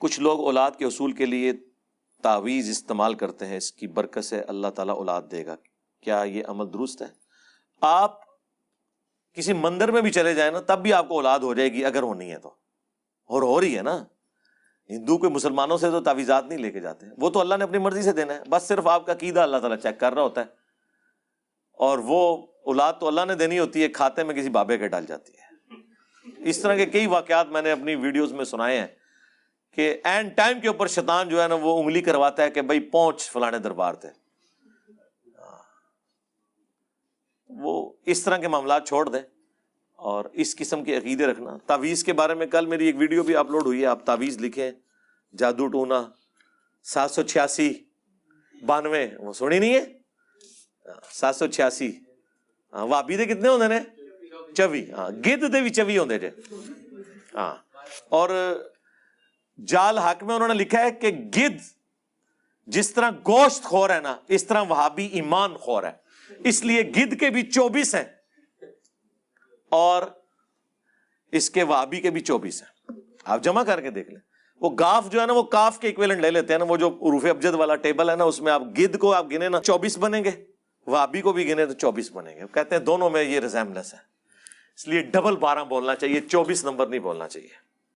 کچھ لوگ اولاد کے حصول کے لیے تعویذ استعمال کرتے ہیں، اس کی برکت سے اللہ تعالیٰ اولاد دے گا، کیا یہ عمل درست ہے؟ آپ کسی مندر میں بھی چلے جائیں نا، تب بھی آپ کو اولاد ہو جائے گی اگر ہونی ہے تو، اور ہو رہی ہے نا۔ ہندو کوئی مسلمانوں سے تو تعویذات نہیں لے کے جاتے ہیں، وہ تو اللہ نے اپنی مرضی سے دینا ہے، بس صرف آپ کا عقیدہ اللہ تعالیٰ چیک کر رہا ہوتا ہے، اور وہ اولاد تو اللہ نے دینی ہوتی ہے، کھاتے میں کسی بابے کے ڈال جاتی ہے۔ اس طرح کے کئی واقعات میں نے اپنی ویڈیوز میں سنائے ہیں کہ اینڈ ٹائم کے اوپر شیطان جو ہے نا وہ انگلی کرواتا ہے کہ بھائی پہنچ فلانے دربار تھے۔ وہ اس طرح کے معاملات چھوڑ دیں اور اس قسم کے عقیدے رکھنا۔ تعویذ کے بارے میں کل میری ایک ویڈیو بھی اپلوڈ ہوئی ہے، آپ تعویذ لکھیں جادو ٹونا 786 92، وہ سنی نہیں ہے 786 وابی دے کتنے ہوندے نے 24، گدھ دے بھی 24 ہوندے جے۔ اور جال حق میں انہوں نے لکھا ہے کہ گدھ جس طرح گوشت خور ہے نا، اس طرح وہابی ایمان خور ہے، اس لیے گدھ کے بھی 24 ہیں اور اس کے وہابی کے بھی 24 ہیں۔ آپ جمع کر کے دیکھ لیں، وہ گاف جو ہے نا وہ کاف کے ایکویلنٹ لے لیتے ہیں نا، وہ جو حروف ابجد والا ٹیبل ہے نا، اس میں آپ گدھ کو آپ گنے نا 24 بنیں گے، وہابی کو بھی گنے تو 24 بنیں گے۔ کہتے ہیں دونوں میں یہ ریزیمبلنس ہے، اس لیے ڈبل 12 بولنا چاہیے، 24 نمبر نہیں بولنا چاہیے۔